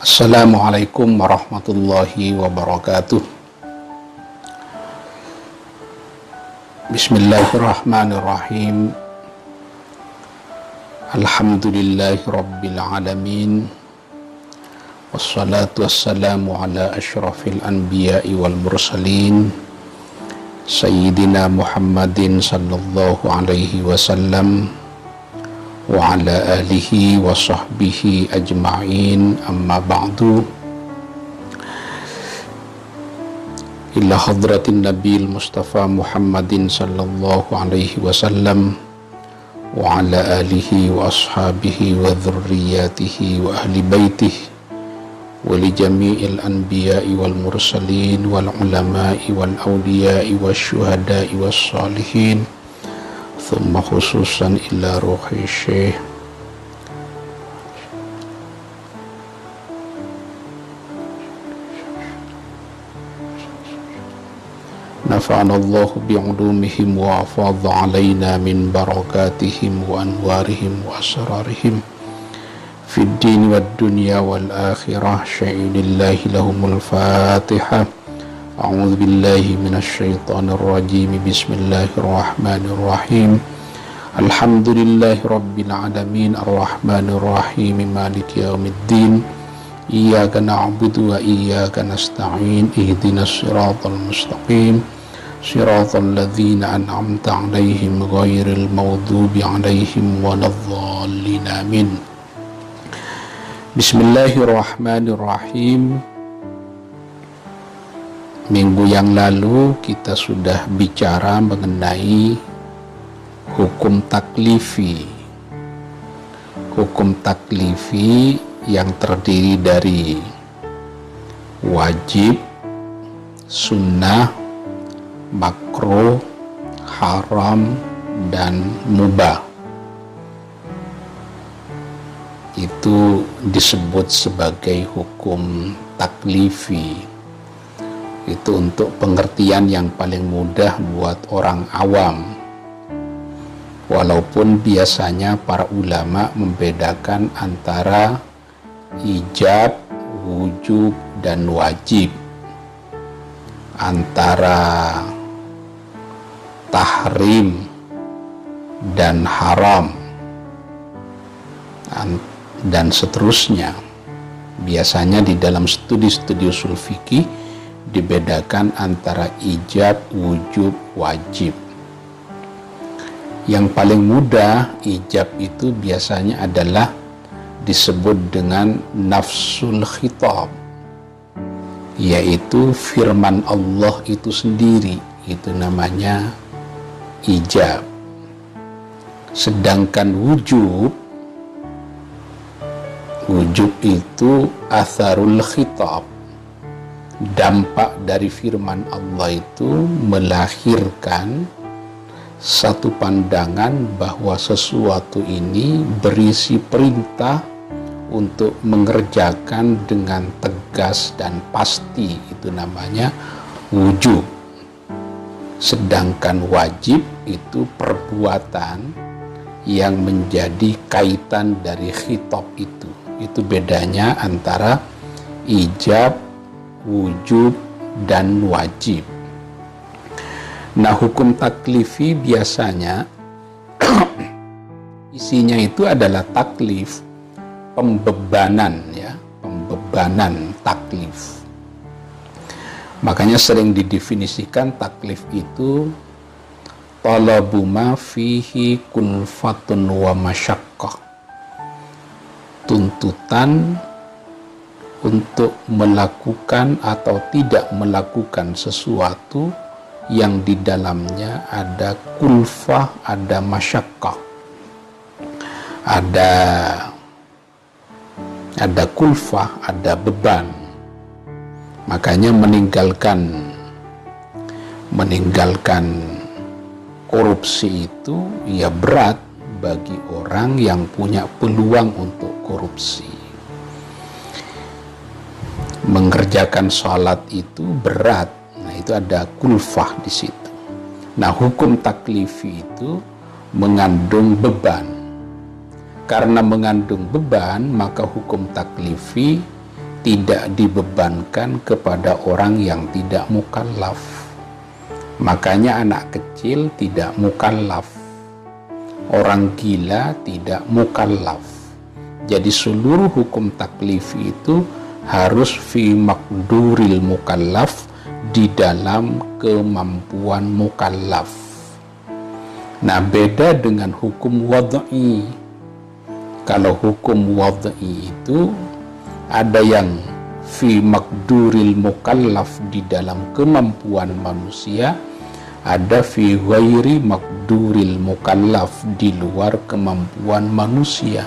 Assalamualaikum warahmatullahi wabarakatuh. Bismillahirrahmanirrahim. Alhamdulillahi rabbil alamin. Wassalatu wassalamu ala asyrafil anbiya'i wal mursalin Sayyidina Muhammadin sallallahu alaihi wasallam wa ala alihi wa sahbihi ajma'in, amma ba'du. Ila hadratin Nabil Mustafa Muhammadin sallallahu alaihi wasallam wa ala alihi wa ashabihi wa dhurriyatihi wa ahli baitihi wa li jami'il anbiya'i wal mursalin wal ulama'i wal awliya'i wa syuhada'i was salihin, thumma khususan ila ruhi syekh nafa'anallahu bi'ulumihim wa afadha alaina min barakatihim wa anwarihim wa asrarihim fid din wad dunya wal akhirah. Syai'ilillahi lahumul fatihah. A'udzu billahi minasy syaithanir rajim. Bismillahirrahmanirrahim. Alhamdulillahi rabbil alamin, arrahmanir rahim, maliki yaumiddin. Iyyaka na'budu wa iyyaka nasta'in. Ihdinas siratal mustaqim. Siratal ladzina an'amta 'alaihim ghairil maghdubi 'alaihim waladdallin. Amin. Bismillahirrahmanirrahim. Minggu yang lalu kita sudah bicara mengenai hukum taklifi. Hukum taklifi yang terdiri dari wajib, sunnah, makruh, haram, dan mubah. Itu disebut sebagai hukum taklifi. Itu untuk pengertian yang paling mudah buat orang awam. Walaupun biasanya para ulama membedakan antara ijab, wujub, dan wajib, antara tahrim dan haram, dan seterusnya. Biasanya di dalam studi-studi ushul fikih dibedakan antara ijab, wujub, wajib. Yang paling mudah, ijab itu biasanya adalah disebut dengan nafsul khitab, yaitu firman Allah itu sendiri, itu namanya ijab. Sedangkan wujub itu atharul khitab, dampak dari firman Allah itu melahirkan satu pandangan bahwa sesuatu ini berisi perintah untuk mengerjakan dengan tegas dan pasti, itu namanya wujub. Sedangkan wajib itu perbuatan yang menjadi kaitan dari khitab itu. Itu bedanya antara ijab, wujub, dan wajib. Nah, hukum taklifi biasanya isinya itu adalah taklif, pembebanan, ya, pembebanan taklif. Makanya sering didefinisikan taklif itu talabu ma fihi kulfatun wa masyaqqah, tuntutan untuk melakukan atau tidak melakukan sesuatu yang di dalamnya ada kulfah, ada masyaqqah, ada kulfah, ada beban. Makanya meninggalkan korupsi itu ya berat bagi orang yang punya peluang untuk korupsi. Mengerjakan sholat itu berat, nah itu ada kulfah di situ. Nah, hukum taklifi itu mengandung beban. Karena mengandung beban, maka hukum taklifi tidak dibebankan kepada orang yang tidak mukallaf. Makanya anak kecil tidak mukallaf, orang gila tidak mukallaf. Jadi seluruh hukum taklif itu harus fi maqduril mukallaf, di dalam kemampuan mukallaf. Nah, beda dengan hukum wad'i. Kalau hukum wad'i itu ada yang fi maqduril mukallaf, di dalam kemampuan manusia, ada fi ghairi maqduril mukallaf, di luar kemampuan manusia.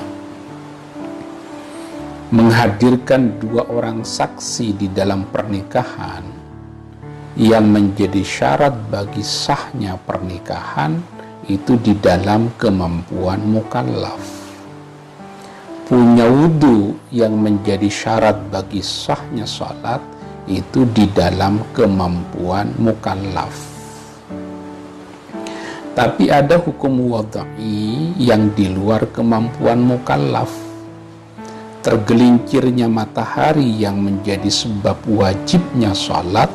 Menghadirkan dua orang saksi di dalam pernikahan yang menjadi syarat bagi sahnya pernikahan itu di dalam kemampuan mukallaf. Punya wudu yang menjadi syarat bagi sahnya salat itu di dalam kemampuan mukallaf. Tapi ada hukum wad'i yang di luar kemampuan mukallaf. Tergelincirnya matahari yang menjadi sebab wajibnya salat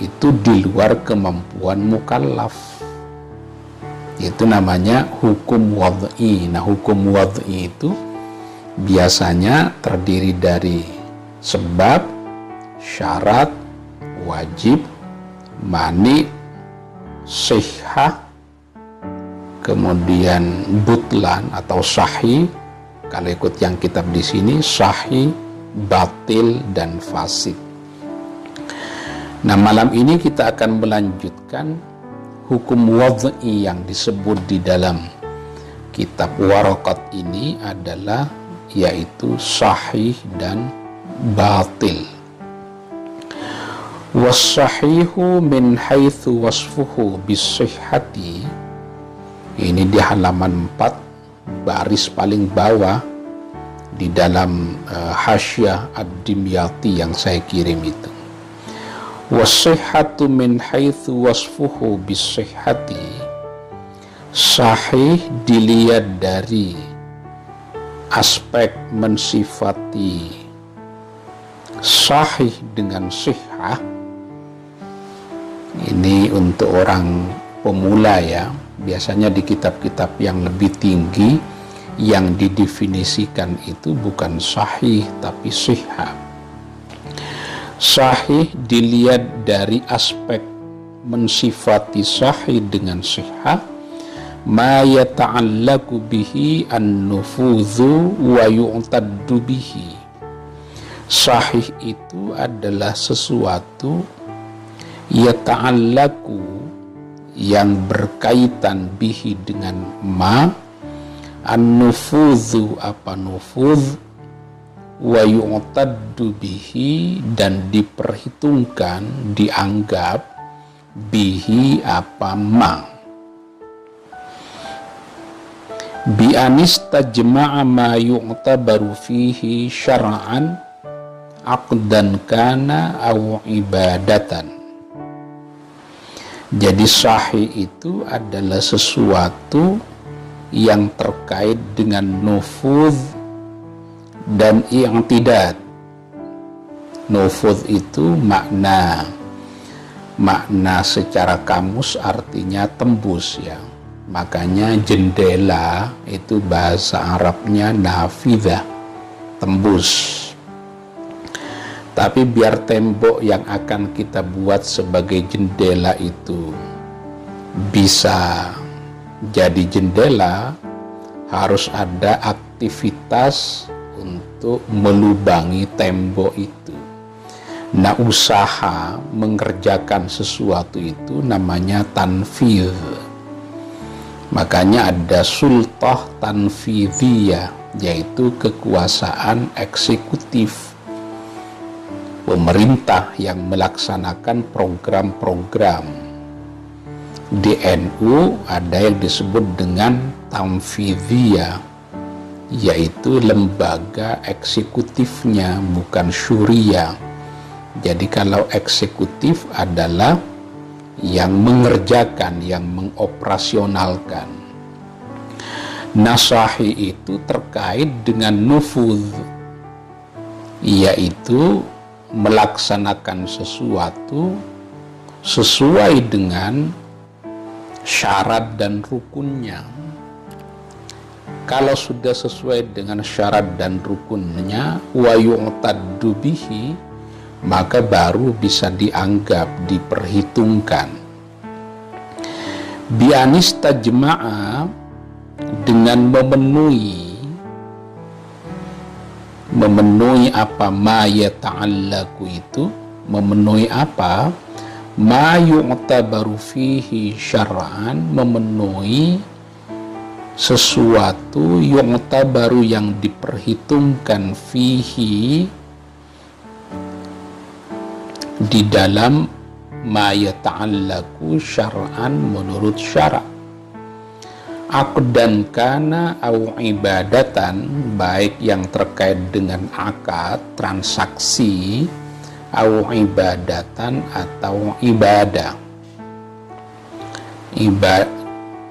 itu di luar kemampuan mukallaf. Itu namanya hukum wad'i. Nah, hukum wad'i itu biasanya terdiri dari sebab, syarat, wajib, mani, sihhah, kemudian butlan atau sahih. Kalau ikut yang kitab di sini, sahih, batil, dan fasik. Nah, malam ini kita akan melanjutkan hukum wad'i yang disebut di dalam kitab Waraqat ini adalah yaitu sahih dan batil. Was-sahihu min haitsu wasfuhu bis-sihhati, ini di halaman 4 baris paling bawah di dalam Hasyiah Ad-Dimyati yang saya kirim itu. Was-sihhatu min haitsu wasfuhu bis-sihhati, sahih dilihat dari aspek mensifati sahih dengan sihhah. Ini untuk orang pemula ya. Biasanya di kitab-kitab yang lebih tinggi yang didefinisikan itu bukan sahih tapi sihhah. Sahih dilihat dari aspek mensifati sahih dengan sihhah, ma yata'allaku bihi an-nufudhu wa yu'taddu bihi. Sahih itu adalah sesuatu yata'allaku yang berkaitan bihi dengan ma, an-nufudhu apa nufudh, wa yu'taddu bihi dan diperhitungkan, dianggap, bihi apa ma. Bi anistajma'a ma yu'tabaru fihi syar'an aqdan kana aw ibadatan. Jadi sahih itu adalah sesuatu yang terkait dengan nufudh dan i'tidad. Nufudh itu makna secara kamus artinya tembus ya. Makanya jendela itu bahasa Arabnya nafidah, tembus. Tapi biar tembok yang akan kita buat sebagai jendela itu bisa jadi jendela, harus ada aktivitas untuk melubangi tembok itu. Nah, usaha mengerjakan sesuatu itu namanya tanfidh. Makanya ada sultah tanfidhiyah, yaitu kekuasaan eksekutif. Pemerintah yang melaksanakan program-program. Di NU ada yang disebut dengan tanfidhiyah, yaitu lembaga eksekutifnya, bukan syuriah. Jadi kalau eksekutif adalah yang mengerjakan, yang mengoperasionalkan. Nasahi itu terkait dengan nufudh, yaitu melaksanakan sesuatu sesuai dengan syarat dan rukunnya. Kalau sudah sesuai dengan syarat dan rukunnya, wa yu'taddu bihi, maka baru bisa dianggap, diperhitungkan. Bi'anistajma'a, dengan memenuhi apa ma yata'allaku itu, memenuhi apa ma yu'tabaru fihi syar'an, memenuhi sesuatu yu'tabaru yang diperhitungkan fihi di dalam ma yata'allaku syar'an, menurut syara'. Aqdan kana au ibadatan, baik yang terkait dengan akad, transaksi, au ibadatan atau ibadah.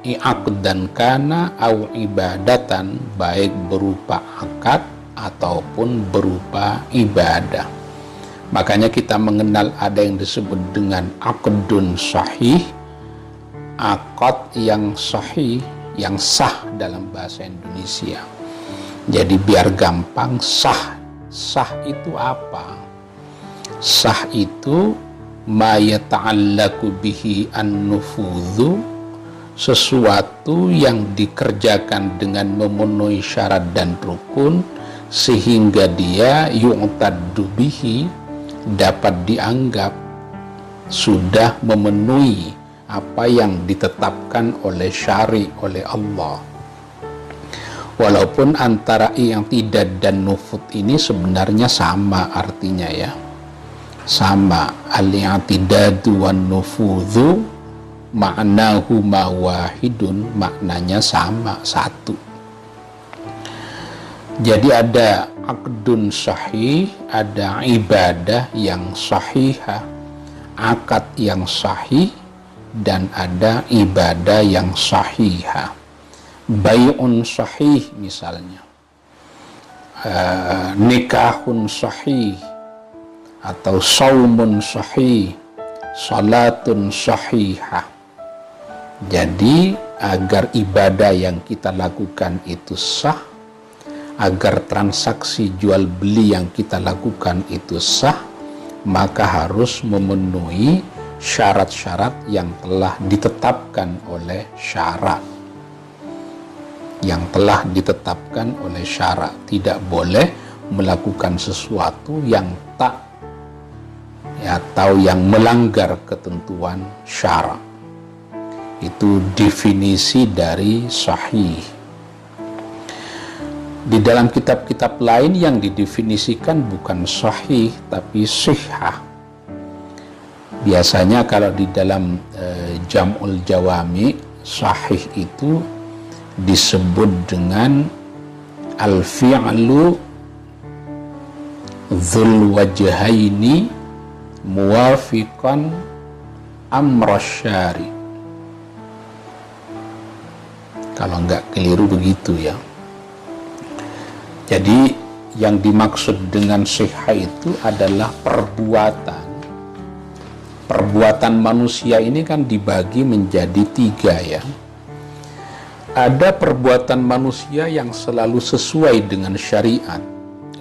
Aqdan kana au ibadatan, baik berupa akad ataupun berupa ibadah. Makanya kita mengenal ada yang disebut dengan aqdun sahih, akad yang sahih, yang sah dalam bahasa Indonesia. Jadi biar gampang, sah itu apa? Sah itu ma yata'allaku bihi an-nufudhu, sesuatu yang dikerjakan dengan memenuhi syarat dan rukun sehingga dia yu'taddu bihi, dapat dianggap sudah memenuhi apa yang ditetapkan oleh syari, oleh Allah. Walaupun antara i'tidad dan nufud ini sebenarnya sama artinya ya, sama. Al-i'tidadu wan nufudhu ma'nahuma wahidun, maknanya sama, satu. Jadi ada aqdun sahih, ada ibadah yang sahihah, akad yang sahih, dan ada ibadah yang sahihah. Bai'un sahih misalnya, nikahun sahih, atau saumun sahih, salatun sahihah. Jadi agar ibadah yang kita lakukan itu sah, agar transaksi jual beli yang kita lakukan itu sah, maka harus memenuhi syarat-syarat yang telah ditetapkan oleh syara'. Yang telah ditetapkan oleh syara'. Tidak boleh melakukan sesuatu yang tak atau yang melanggar ketentuan syara'. Itu definisi dari sahih. Di dalam kitab-kitab lain yang didefinisikan bukan sahih tapi sihah. Biasanya kalau di dalam Jam'ul Jawami, sahih itu disebut dengan al-fi'lu dzul wajhaini muwafiqan amrasyari. Kalau enggak keliru begitu ya. Jadi yang dimaksud dengan sihah itu adalah perbuatan. Perbuatan manusia ini kan dibagi menjadi 3 ya. Ada perbuatan manusia yang selalu sesuai dengan syariat.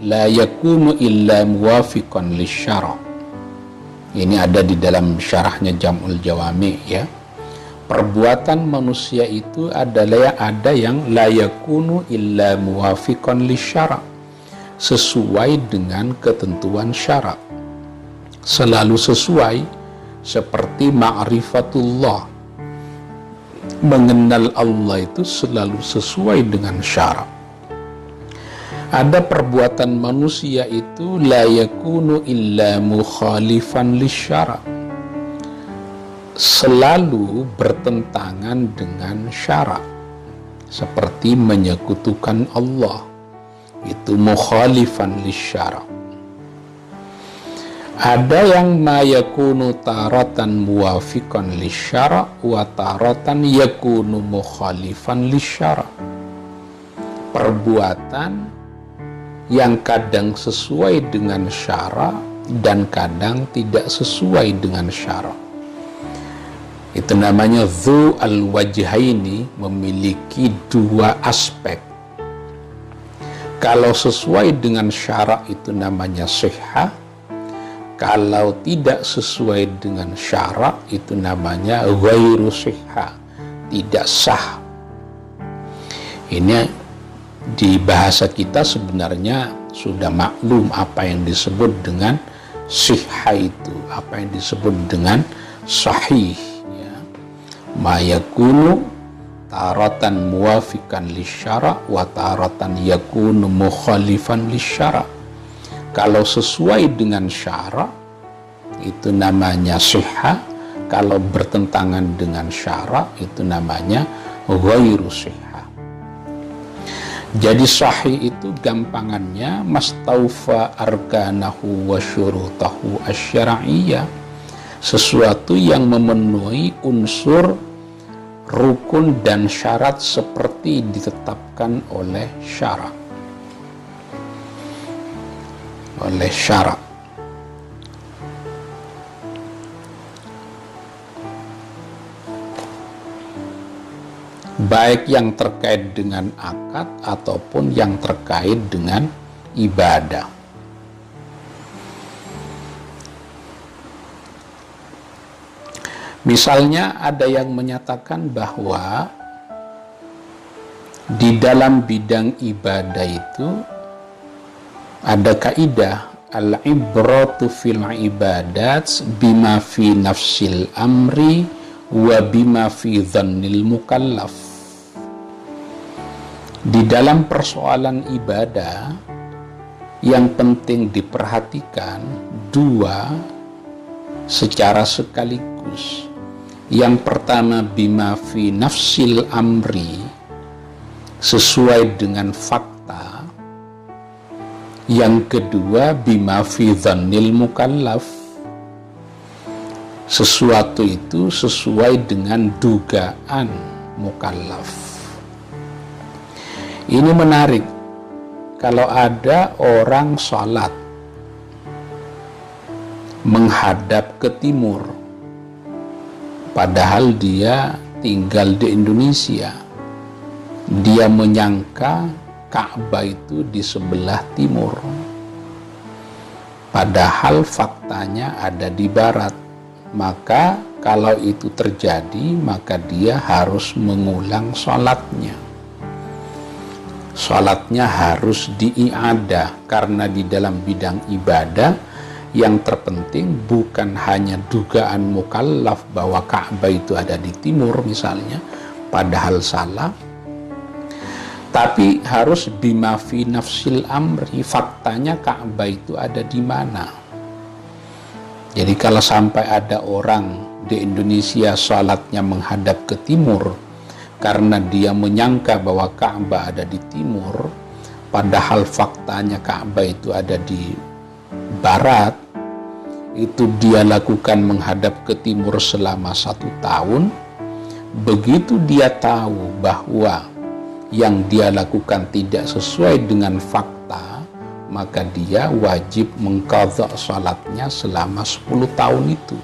La yakunu illa muwafiqan lisyara'. Ini ada di dalam syarahnya Jam'ul Jawami ya. Perbuatan manusia itu adalah ada yang la yakunu illa muwafiqan lisyara', sesuai dengan ketentuan syara'. Selalu sesuai, seperti ma'rifatullah, mengenal Allah itu selalu sesuai dengan syara'. Ada perbuatan manusia itu la yakunu illa mukhalifan lisyara', selalu bertentangan dengan syara', seperti menyekutukan Allah, itu mukhalifan lisyara'. Ada yang ma yakunu taratan muwafiqan lisyara' wa taratan yakunu mukhalifan lisyara'. Perbuatan yang kadang sesuai dengan syara dan kadang tidak sesuai dengan syara. Itu namanya dzu al-wajhaini, memiliki dua aspek. Kalau sesuai dengan syara itu namanya sihah, kalau tidak sesuai dengan syara itu namanya ghairu sihah, tidak sah. Ini di bahasa kita sebenarnya sudah maklum apa yang disebut dengan sihah itu, apa yang disebut dengan sahih. Ma yakunu taratan muwafiqan lisyara wa taratan yakunu mukhalifan lisyara. Kalau sesuai dengan syara itu namanya sihah, kalau bertentangan dengan syara itu namanya ghairu sihah. Jadi sahih itu gampangannya mastaufa arkanahu wa syurutahu asy-syar'iyyah, sesuatu yang memenuhi unsur, rukun dan syarat seperti ditetapkan oleh syara. Baik yang terkait dengan akad ataupun yang terkait dengan ibadah. Misalnya ada yang menyatakan bahwa di dalam bidang ibadah itu ada kaidah al-ibratu fil ibadat bima fi nafsil amri wa bima fi dhannil mukallaf. Di dalam persoalan ibadah yang penting diperhatikan dua secara sekaligus. Yang pertama bima fi nafsil amri, sesuai dengan fakta. Yang kedua bima fi dhannil mukallaf, sesuatu itu sesuai dengan dugaan mukallaf. Ini menarik. Kalau ada orang salat menghadap ke timur, padahal dia tinggal di Indonesia, dia menyangka Ka'bah itu di sebelah timur, padahal faktanya ada di barat. Maka kalau itu terjadi, maka dia harus mengulang sholatnya. Sholatnya harus diiadah, karena di dalam bidang ibadah yang terpenting bukan hanya dugaan mukallaf bahwa Ka'bah itu ada di timur misalnya, padahal salah, tapi harus bima fi nafsil amri, faktanya Ka'bah itu ada di mana. Jadi kalau sampai ada orang di Indonesia salatnya menghadap ke timur karena dia menyangka bahwa Ka'bah ada di timur, padahal faktanya Ka'bah itu ada di barat, itu dia lakukan menghadap ke timur selama 1 tahun. Begitu dia tahu bahwa yang dia lakukan tidak sesuai dengan fakta, maka dia wajib mengqadha salatnya selama 10 tahun itu.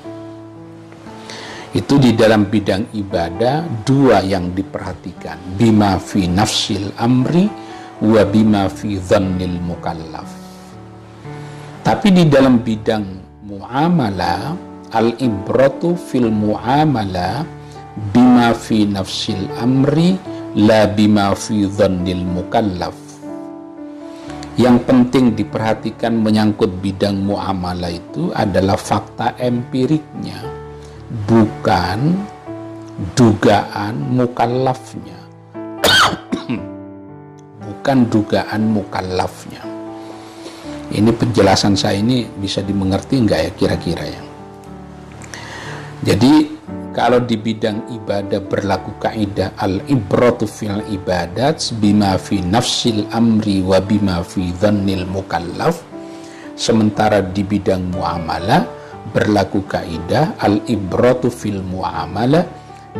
Itu di dalam bidang ibadah dua yang diperhatikan, bima fi nafsil amri wa bima fi dhannil mukallaf. Tapi di dalam bidang muamalah, al-ibratu fil muamalah bima fi nafsil amri la bima fi dhannil mukallaf. Yang penting diperhatikan menyangkut bidang muamalah itu adalah fakta empiriknya, bukan dugaan mukallafnya. Bukan dugaan mukallafnya. Ini penjelasan saya ini bisa dimengerti enggak ya kira-kira ya? Jadi kalau di bidang ibadah berlaku kaidah al-ibratu fil ibadat bima fi nafsil amri wa bima fi dhannil mukallaf, sementara di bidang muamalah berlaku kaidah al-ibratu fil muamalah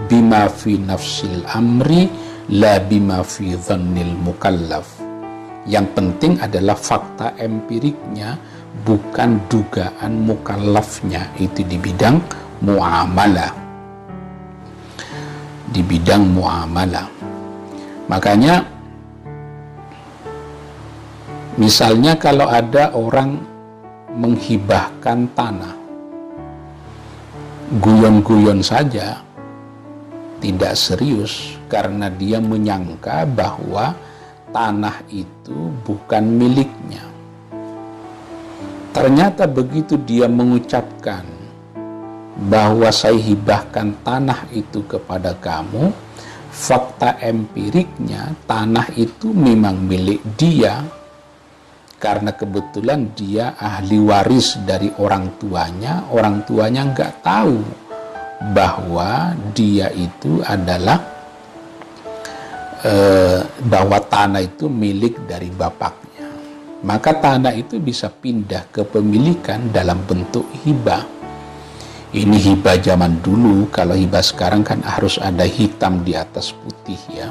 bima fi nafsil amri la bima fi dhannil mukallaf. Yang penting adalah fakta empiriknya, bukan dugaan mukallafnya. Itu di bidang muamalah. Di bidang muamalah. Makanya misalnya kalau ada orang menghibahkan tanah, guyon-guyon saja, tidak serius, karena dia menyangka bahwa tanah itu bukan miliknya. Ternyata begitu dia mengucapkan bahwa saya hibahkan tanah itu kepada kamu, fakta empiriknya tanah itu memang milik dia, karena kebetulan dia ahli waris dari orang tuanya nggak tahu bahwa dia itu adalah bahwa tanah itu milik dari bapaknya. Maka tanah itu bisa pindah ke pemilikan dalam bentuk hibah. Ini hibah zaman dulu, kalau hibah sekarang kan harus ada hitam di atas putih ya.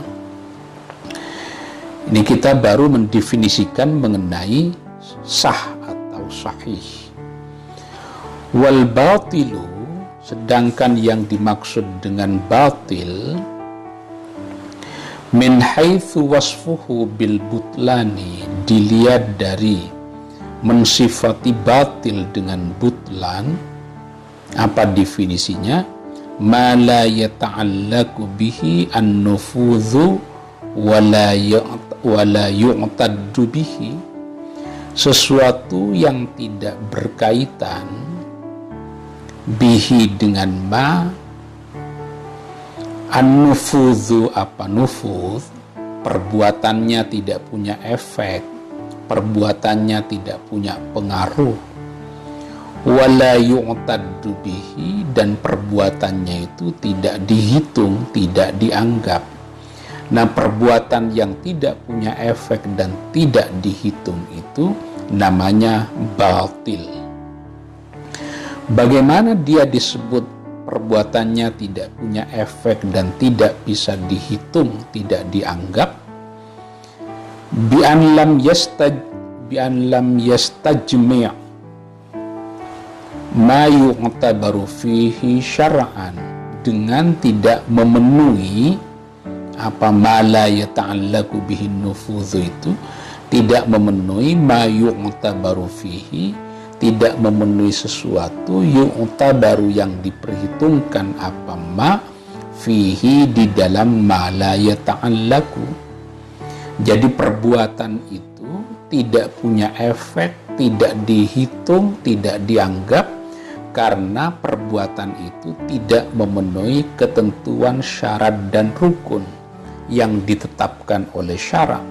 Ini kita baru mendefinisikan mengenai sah atau sahih. Wal batilu, sedangkan yang dimaksud dengan batil, min haitsu wasfuhu bil butlani, dilihat dari mensifati batil dengan butlan. Apa definisinya? Ma la yata'allaqu bihi an-nufudhu wa la yu'taddu bihi, sesuatu yang tidak berkaitan bihi dengan ma. An-nufudhu, apa nufudh? Perbuatannya tidak punya efek, perbuatannya tidak punya pengaruh. Wala yu'taddu bihi, dan perbuatannya itu tidak dihitung, tidak dianggap. Nah, perbuatan yang tidak punya efek dan tidak dihitung itu namanya batil. Bagaimana dia disebut perbuatannya tidak punya efek dan tidak bisa dihitung, tidak dianggap? Bi an lam yastajmi' ma yu'tabaru fihi syar'an, dengan tidak memenuhi apa ma la yata'allaqu bihi nufudhu, itu tidak memenuhi ma yu'tabaru fihi, tidak memenuhi sesuatu yu'tabaru yang diperhitungkan apa ma fihi di dalam ma la yata'allaqu. Jadi perbuatan itu tidak punya efek, tidak dihitung, tidak dianggap, karena perbuatan itu tidak memenuhi ketentuan syarat dan rukun yang ditetapkan oleh syarak.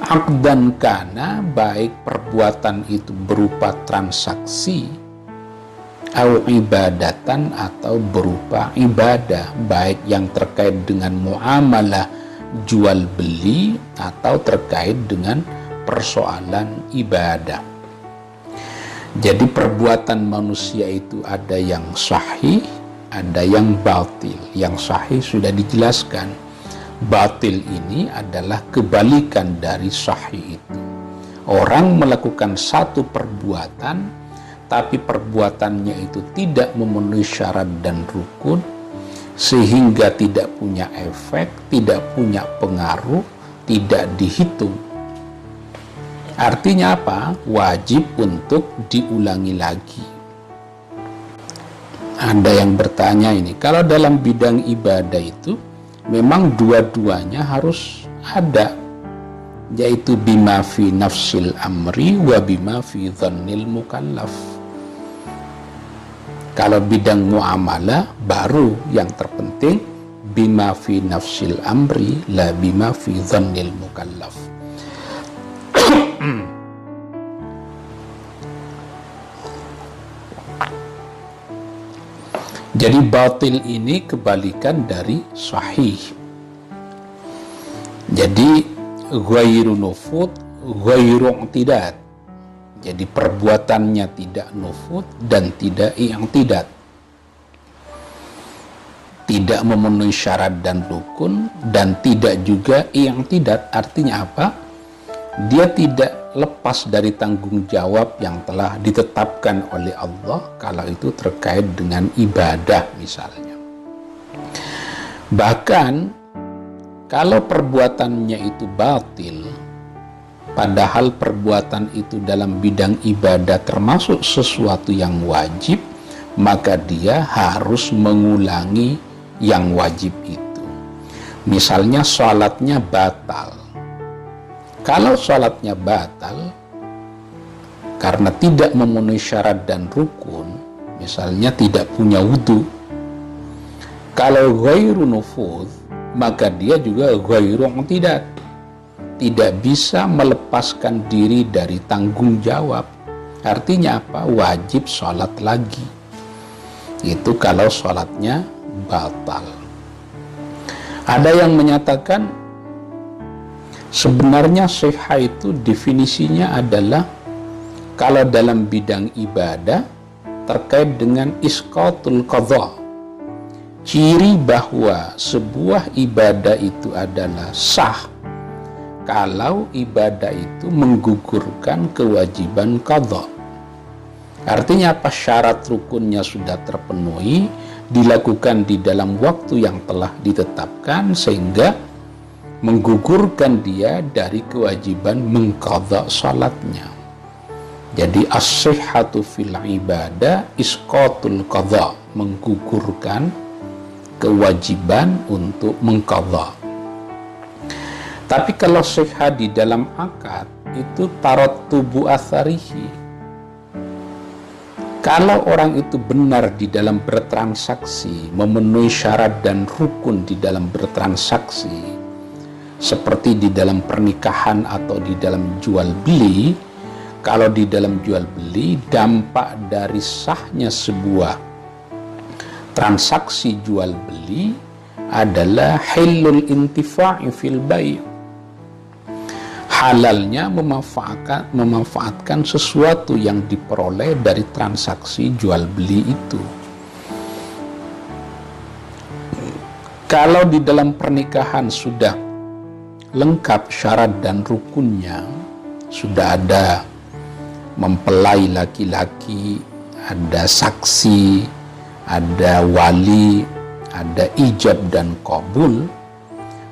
Aqdan kana, baik perbuatan itu berupa transaksi, au ibadatan, atau berupa ibadah, baik yang terkait dengan muamalah jual beli atau terkait dengan persoalan ibadah. Jadi perbuatan manusia itu ada yang sahih, ada yang batil. Yang sahih sudah dijelaskan. Batil ini adalah kebalikan dari sahih itu. Orang melakukan satu perbuatan, tapi perbuatannya itu tidak memenuhi syarat dan rukun, sehingga tidak punya efek, tidak punya pengaruh, tidak dihitung. Artinya apa? Wajib untuk diulangi lagi. Ada yang bertanya ini, kalau dalam bidang ibadah itu memang dua-duanya harus ada, yaitu bima fi nafsil amri wa bima fi dhannil mukallaf. Kalau bidang muamalah baru yang terpenting bima fi nafsil amri la bima fi dhannil mukallaf. Jadi batil ini kebalikan dari sahih. Jadi ghairu nufud, ghairu i'tidad. Jadi perbuatannya tidak nufud dan tidak i'tidad. Tidak memenuhi syarat dan rukun dan tidak juga i'tidad. Artinya apa? dia tidak lepas dari tanggung jawab yang telah ditetapkan oleh Allah kalau itu terkait dengan ibadah misalnya. Bahkan kalau perbuatannya itu batil, padahal perbuatan itu dalam bidang ibadah termasuk sesuatu yang wajib, maka dia harus mengulangi yang wajib itu. Misalnya sholatnya batal. Kalau sholatnya batal karena tidak memenuhi syarat dan rukun, misalnya tidak punya wudhu, kalau ghairu nufudz, maka dia juga ghairu tidak bisa melepaskan diri dari tanggung jawab. Artinya apa? Wajib sholat lagi. Itu kalau sholatnya batal. Ada yang menyatakan sebenarnya sihah itu definisinya adalah kalau dalam bidang ibadah terkait dengan isqatul qadha. Ciri bahwa sebuah ibadah itu adalah sah kalau ibadah itu menggugurkan kewajiban qadha. Artinya apa? Syarat rukunnya sudah terpenuhi, dilakukan di dalam waktu yang telah ditetapkan sehingga menggugurkan dia dari kewajiban mengqadha salatnya. Jadi as-sihhatu fil ibadah isqatul qadha, menggugurkan kewajiban untuk mengqadha. Tapi kalau sihah di dalam akad itu tarattubu atharihi. Kalau orang itu benar di dalam bertransaksi, memenuhi syarat dan rukun di dalam bertransaksi, seperti di dalam pernikahan atau di dalam jual beli, kalau di dalam jual beli dampak dari sahnya sebuah transaksi jual beli adalah hilul intifa'i fil bai', halalnya memanfaatkan sesuatu yang diperoleh dari transaksi jual beli itu. Kalau di dalam pernikahan sudah lengkap syarat dan rukunnya, sudah ada mempelai laki-laki, ada saksi, ada wali, ada ijab dan qabul,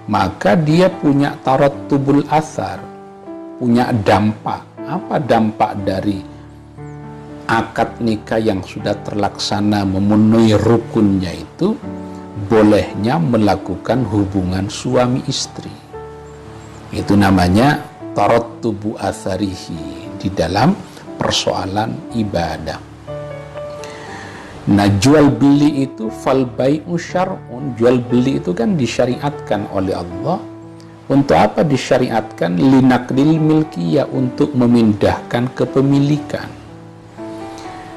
maka dia punya tarattubul athar, punya dampak. Apa dampak dari akad nikah yang sudah terlaksana memenuhi rukunnya itu? Bolehnya melakukan hubungan suami istri. Itu namanya tarattubu atharihi di dalam persoalan ibadah. Nah, jual beli itu fal bai'u syar'un, jual beli itu kan disyariatkan oleh Allah. Untuk apa disyariatkan? Linaqlil milkiyah, untuk memindahkan kepemilikan.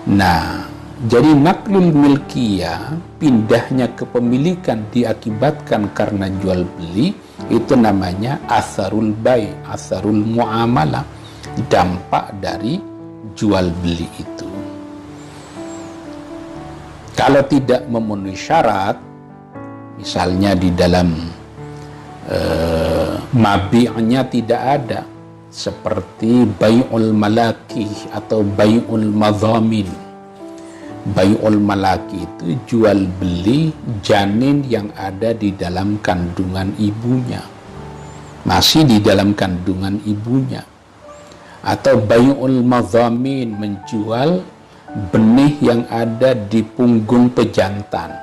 Nah, jadi naqlul milkiyah, pindahnya kepemilikan diakibatkan karena jual beli, itu namanya atharul bai', atharul muamalah, dampak dari jual beli itu. Kalau tidak memenuhi syarat, misalnya di dalam mabi'nya tidak ada, seperti bai'ul malaki atau bai'ul madhamin. Bai'ul malaki itu jual beli janin yang ada di dalam kandungan ibunya, masih di dalam kandungan ibunya. Atau bai'ul madhamin, menjual benih yang ada di punggung pejantan.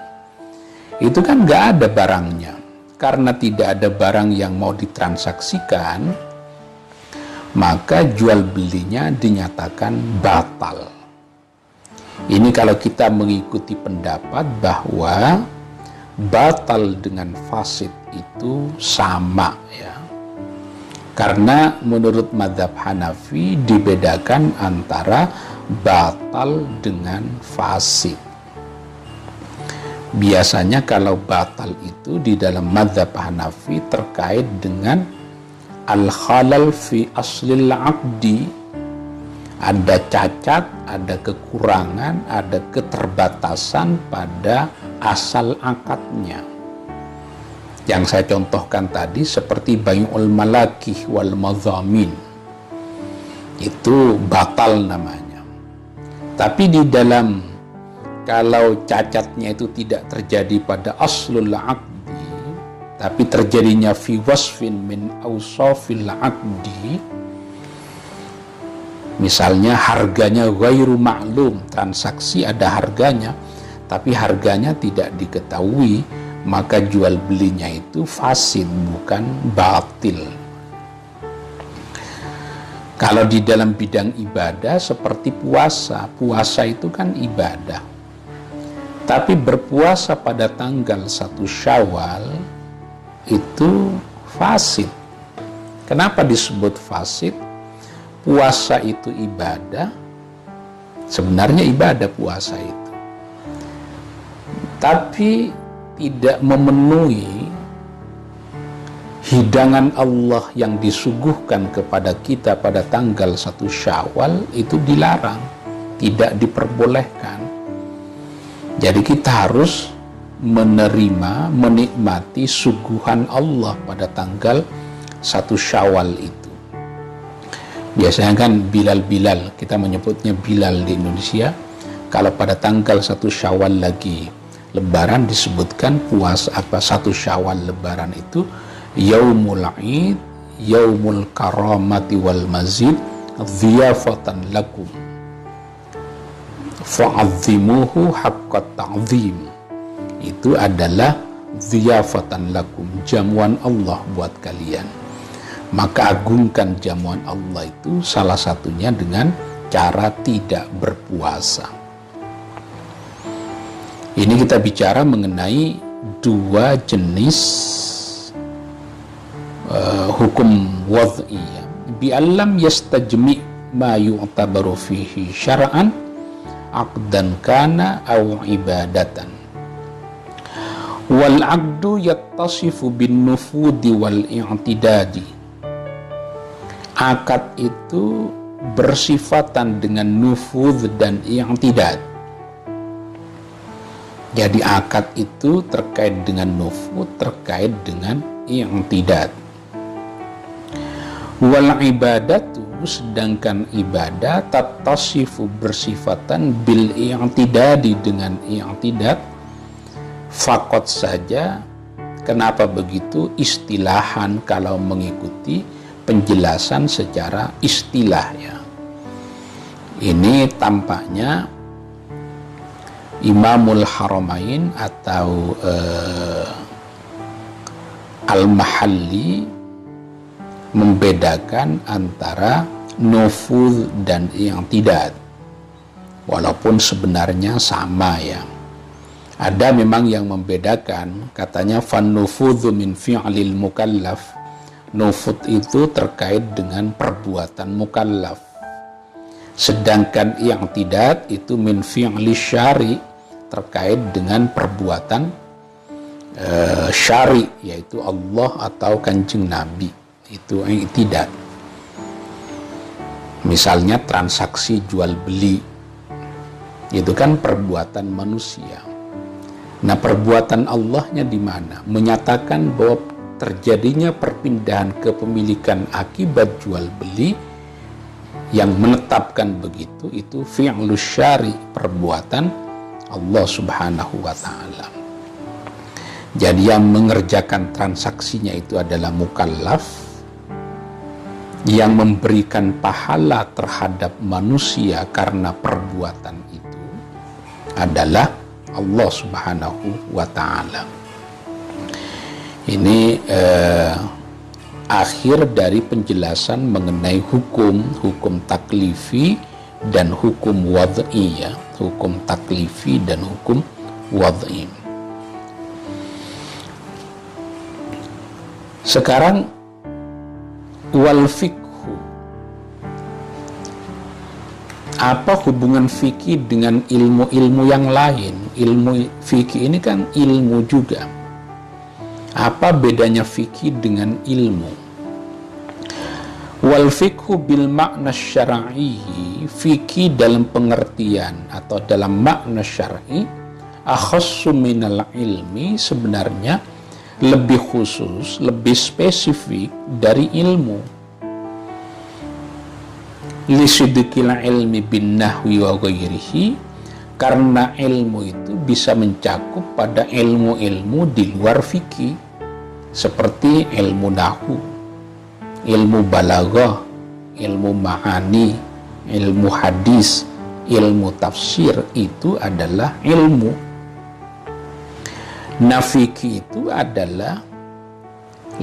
Itu kan nggak ada barangnya. Karena tidak ada barang yang mau ditransaksikan, maka jual belinya dinyatakan batal. Ini kalau kita mengikuti pendapat bahwa batal dengan fasid itu sama, ya. Karena menurut mazhab Hanafi dibedakan antara batal dengan fasid. Biasanya kalau batal itu di dalam mazhab Hanafi terkait dengan al-khalal fi aslil aqdi, ada cacat, ada kekurangan, ada keterbatasan pada asal akadnya. Yang saya contohkan tadi seperti bai'ul malakih wal madhamin. itu batal namanya. Tapi di dalam, kalau cacatnya itu tidak terjadi pada aslul aqdi, tapi terjadinya fi wasfin min awsafil aqdi, misalnya harganya ghairu ma'lum, transaksi ada harganya tapi harganya tidak diketahui, maka jual belinya itu fasid, bukan batil. Kalau di dalam bidang ibadah seperti puasa, puasa itu kan ibadah. Tapi berpuasa pada tanggal 1 Syawal itu fasid. Kenapa disebut fasid? Puasa itu ibadah, sebenarnya ibadah puasa itu, tapi tidak memenuhi hidangan Allah yang disuguhkan kepada kita pada tanggal 1 Syawal, itu dilarang, tidak diperbolehkan. Jadi kita harus menerima, menikmati suguhan Allah pada tanggal 1 Syawal itu. Biasanya kan Bilal, kita menyebutnya Bilal di Indonesia, kalau pada tanggal 1 Syawal lagi Lebaran disebutkan puasa 1 Syawal Lebaran itu Yaumul Id, Yaumul Karamati wal Mazid, dhiyafatan lakum fa'azzimuhu haqqat ta'zim. Itu adalah dhiyafatan lakum, jamuan Allah buat kalian. Maka agungkan jamuan Allah itu salah satunya dengan cara tidak berpuasa. Ini kita bicara mengenai dua jenis hukum wad'i, bi'allam yastajmi' ma yu'tabaru fihi syara'an aqdan kana aw ibadatan. Wal aqdu yattasifu bin nufudi wal i'tidadi. Akad itu bersifatan dengan nufud dan i'tidad. Jadi akad itu terkait dengan nufud, terkait dengan i'tidad. Wal ibadatu, sedangkan ibadah tattasifu bersifatan bil i'tidadi, dengan i'tidad. Fakot saja. Kenapa begitu? Istilahan, kalau mengikuti penjelasan secara istilah ya. Ini tampaknya Imamul Haramain atau Al-Mahalli membedakan antara nufudz dan i'tidad, walaupun sebenarnya sama ya. Ada memang yang membedakan, katanya fan nufudzu min fi'lil mukallaf. Nufudz itu terkait dengan perbuatan mukallaf, sedangkan i'tidad itu min fi'li syari, terkait dengan perbuatan syari, yaitu Allah atau Kanjeng Nabi. Itu i'tidad. Misalnya transaksi jual beli, itu kan perbuatan manusia. Nah, perbuatan Allahnya di mana? Menyatakan bahwa terjadinya perpindahan kepemilikan akibat jual beli, yang menetapkan begitu itu fi'lus syari, perbuatan Allah Subhanahu wa ta'ala. Jadi yang mengerjakan transaksinya itu adalah mukallaf, yang memberikan pahala terhadap manusia karena perbuatan itu adalah Allah Subhanahu wa ta'ala. Ini akhir dari penjelasan mengenai hukum taklifi dan hukum wad'i ya, hukum taklifi dan hukum wad'i. Sekarang wal fikhu, apa hubungan fikih dengan ilmu-ilmu yang lain? Ilmu fikih ini kan ilmu juga. Apa bedanya fikih dengan ilmu? Wal fikhu bil makna syar'i, fikih dalam pengertian atau dalam makna syar'i, akhassu minal ilmi, sebenarnya lebih khusus, lebih spesifik dari ilmu. Lisidqil ilmi bin nahwi wa ghairihi, karena ilmu itu bisa mencakup pada ilmu-ilmu di luar fikih, seperti ilmu nahwu, ilmu balaghah, ilmu ma'ani, ilmu hadis, ilmu tafsir. Itu adalah ilmu. Nah, fikih itu adalah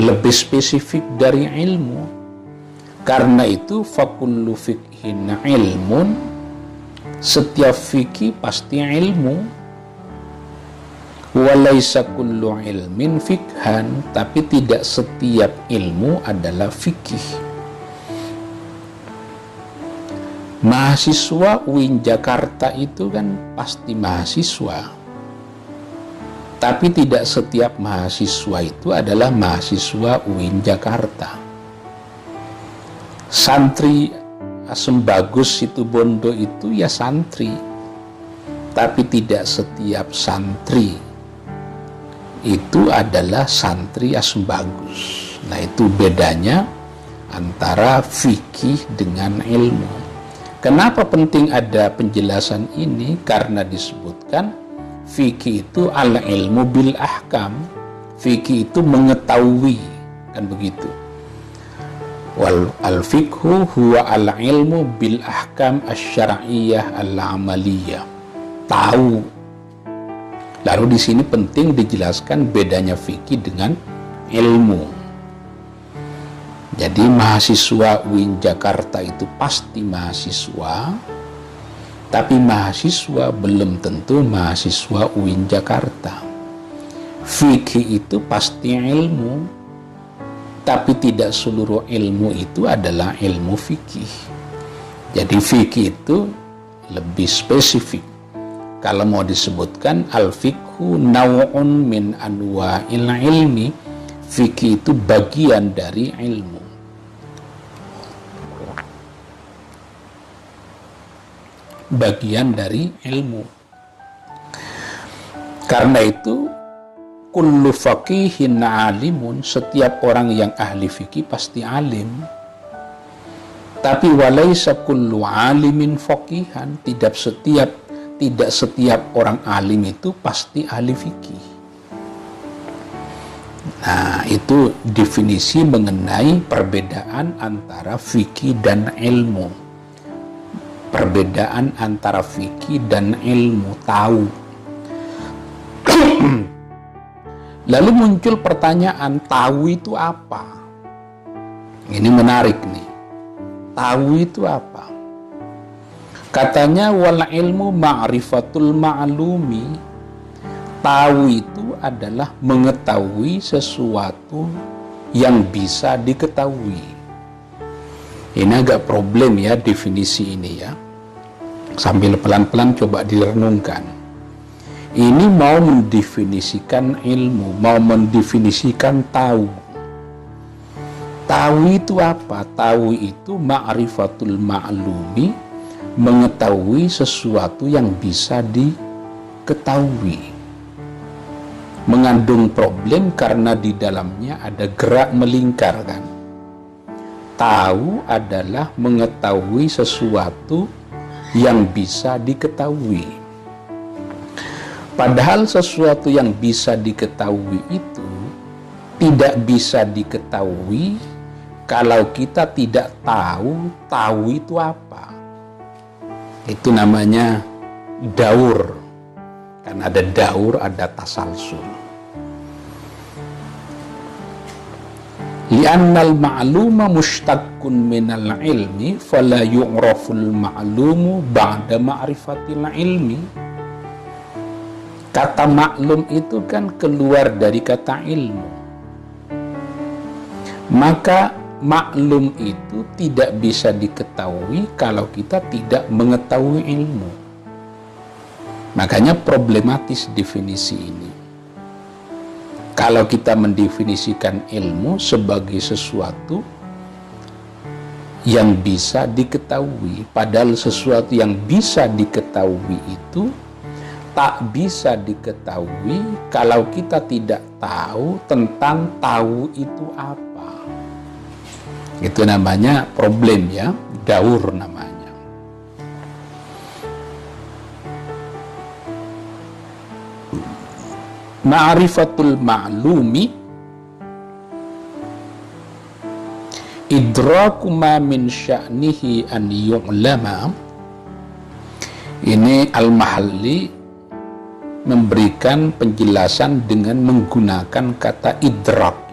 lebih spesifik dari ilmu. Karena itu fakullu fikhin ilmun, setiap fikih pasti ilmu. Walaysa kullu ilmin fikhan, tapi tidak setiap ilmu adalah fikih. Mahasiswa UIN Jakarta itu kan pasti mahasiswa, tapi tidak setiap mahasiswa itu adalah mahasiswa UIN Jakarta. Santri Sembagus Situbondo itu ya santri, tapi tidak setiap santri itu adalah santri Sembagus. Nah, itu bedanya antara fikih dengan ilmu. Kenapa penting ada penjelasan ini? Karena disebutkan fikih itu al-ilmu bil ahkam. Fikih itu mengetahui, kan begitu. Wal al-fiqhu huwa al-ilmu bil ahkam asy-syar'iyyah al-amaliyah. Tahu. Lalu di sini penting dijelaskan bedanya fikih dengan ilmu. Jadi mahasiswa UIN Jakarta itu pasti mahasiswa, tapi mahasiswa belum tentu mahasiswa UIN Jakarta. Fikih itu pasti ilmu, tapi tidak seluruh ilmu itu adalah ilmu fikih. Jadi fikih itu lebih spesifik. Kalau mau disebutkan al-fiqhu naw'un min anwa'il ilmi, fikih itu bagian dari ilmu. Bagian dari ilmu. Karena itu kullu faqihin alimun, setiap orang yang ahli fikih pasti alim. Tapi walaysa kullu alimin faqihan, tidak setiap orang alim itu pasti ahli fikih. Nah, itu definisi mengenai perbedaan antara fikih dan ilmu. Perbedaan antara fikih dan ilmu tahu. Lalu muncul pertanyaan, tahu itu apa? Ini menarik nih. Tahu itu apa? Katanya wal ilmu ma'rifatul ma'lumi. Tahu itu adalah mengetahui sesuatu yang bisa diketahui. Ini agak problem ya definisi ini ya. Sambil pelan-pelan coba direnungkan. Ini mau mendefinisikan ilmu, mau mendefinisikan tahu. Tahu itu apa? Tahu itu ma'rifatul ma'lumi, mengetahui sesuatu yang bisa diketahui. Mengandung problem karena di dalamnya ada gerak melingkar kan. Tahu adalah mengetahui sesuatu yang bisa diketahui. Padahal sesuatu yang bisa diketahui itu tidak bisa diketahui kalau kita tidak tahu itu apa. Itu namanya daur. Kan ada daur, ada tasalsul. Li'annal ma'luma mushtaqqun minal ilmi fala yu'raful ma'lumu ba'da ma'rifatil ilmi. Kata maklum itu kan keluar dari kata ilmu. Maka maklum itu tidak bisa diketahui kalau kita tidak mengetahui ilmu. Makanya problematis definisi ini. Kalau kita mendefinisikan ilmu sebagai sesuatu yang bisa diketahui, padahal sesuatu yang bisa diketahui itu tak bisa diketahui kalau kita tidak tahu tentang tahu itu apa. Itu namanya problem ya, daur namanya. Ma'rifatul ma'lumi idraku ma min sya'nihi an yu'lama. Ini Al-Mahalli memberikan penjelasan dengan menggunakan kata idrak.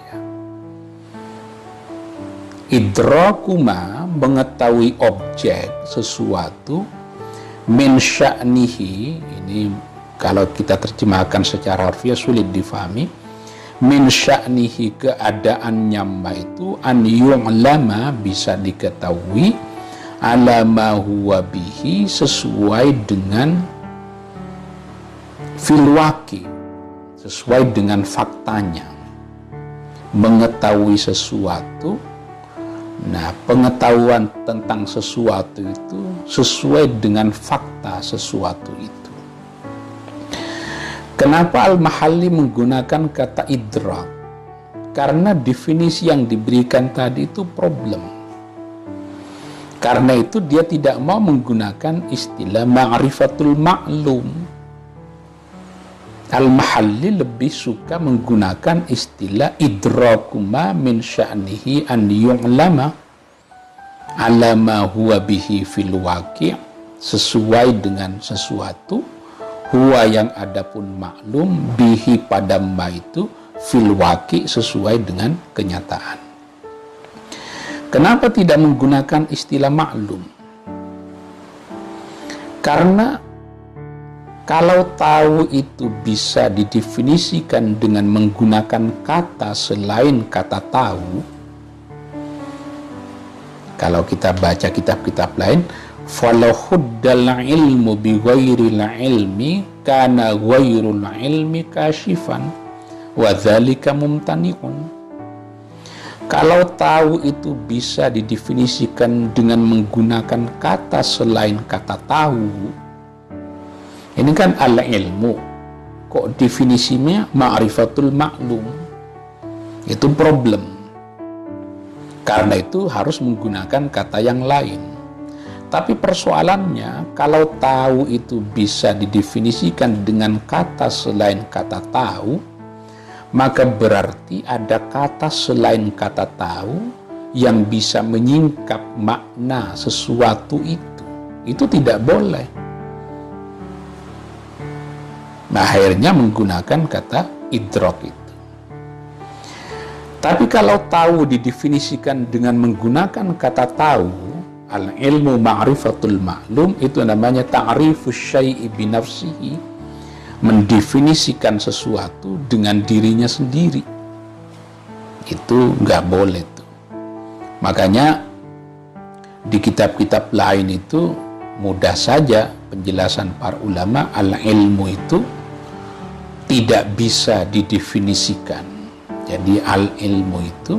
Idrakuma, mengetahui objek sesuatu, min sya'nihi, ini kalau kita terjemahkan secara harfiah sulit difahami. Min sya'nihi, keadaannya itu, an yu'lama, bisa diketahui, ala ma huwa bihi, sesuai dengan filwaki, sesuai dengan faktanya. Mengetahui sesuatu. Nah, pengetahuan tentang sesuatu itu sesuai dengan fakta sesuatu itu. Kenapa Al-Mahalli menggunakan kata idrak? Karena definisi yang diberikan tadi itu problem. Karena itu dia tidak mau menggunakan istilah ma'rifatul ma'lum. Al-Mahalli lebih suka menggunakan istilah idrakuma min sya'nihi an yu'lama ala ma huwa bihi fil waqi', sesuai dengan sesuatu, huwa yang adapun maklum, bihi pada ma itu, fil waqi', sesuai dengan kenyataan. Kenapa tidak menggunakan istilah maklum? Karena kalau tahu itu bisa didefinisikan dengan menggunakan kata selain kata tahu, kalau kita baca kitab-kitab lain, falau huddal ilmu bi ghairil ilmi kana ghairul ilmi kashifan wa dzalika mumtani'un. Kalau tahu itu bisa didefinisikan dengan menggunakan kata selain kata tahu, ini kan al-ilmu, kok definisinya ma'rifatul ma'lum, itu problem. Karena itu harus menggunakan kata yang lain. Tapi persoalannya, kalau tahu itu bisa didefinisikan dengan kata selain kata tahu, maka berarti ada kata selain kata tahu yang bisa menyingkap makna sesuatu itu. Itu tidak boleh. Nah, akhirnya menggunakan kata idrak itu. Tapi kalau tahu didefinisikan dengan menggunakan kata tahu, al-ilmu ma'rifatul ma'lum, itu namanya ta'rifus syai'i binafsihi, mendefinisikan sesuatu dengan dirinya sendiri. Itu nggak boleh tuh. Makanya di kitab-kitab lain itu mudah saja penjelasan para ulama, al-ilmu itu tidak bisa didefinisikan. Jadi al-ilmu itu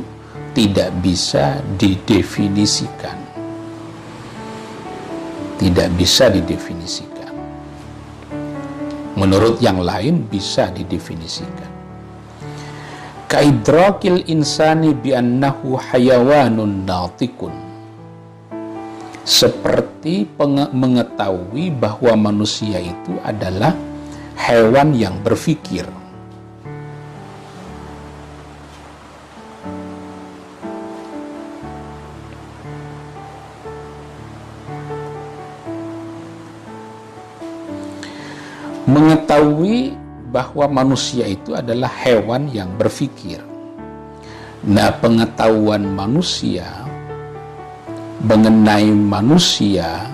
tidak bisa didefinisikan. Tidak bisa didefinisikan. Menurut yang lain bisa didefinisikan. Kaidrakil insani bi'annahu hayawanun natikun. Seperti mengetahui bahwa manusia itu adalah hewan yang berpikir. Mengetahui bahwa manusia itu adalah hewan yang berpikir. Nah, pengetahuan manusia mengenai manusia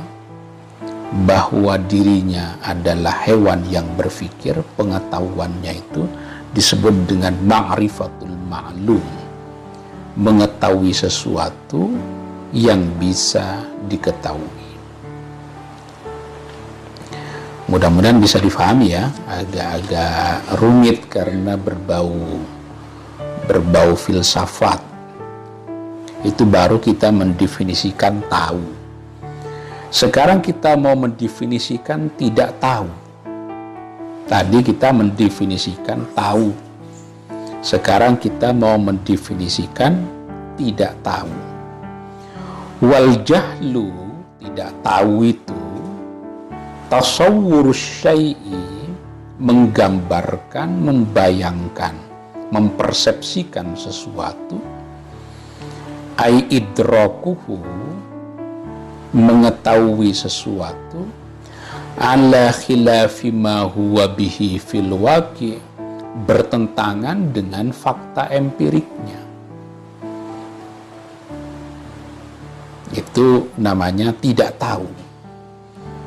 bahwa dirinya adalah hewan yang berpikir, pengetahuannya itu disebut dengan ma'rifatul ma'lum, mengetahui sesuatu yang bisa diketahui. Mudah-mudahan bisa difahami ya, agak-agak rumit karena berbau filsafat. Itu baru kita mendefinisikan tahu. Sekarang kita mau mendefinisikan tidak tahu. Tadi kita mendefinisikan tahu. Sekarang kita mau mendefinisikan tidak tahu. Wal jahlu, tidak tahu itu, tasawwur syai'i, menggambarkan, membayangkan, mempersepsikan sesuatu, ai idrakuhu, mengetahui sesuatu, ala khilafi ma huwa bihi fil waqi', bertentangan dengan fakta empiriknya. Itu namanya tidak tahu.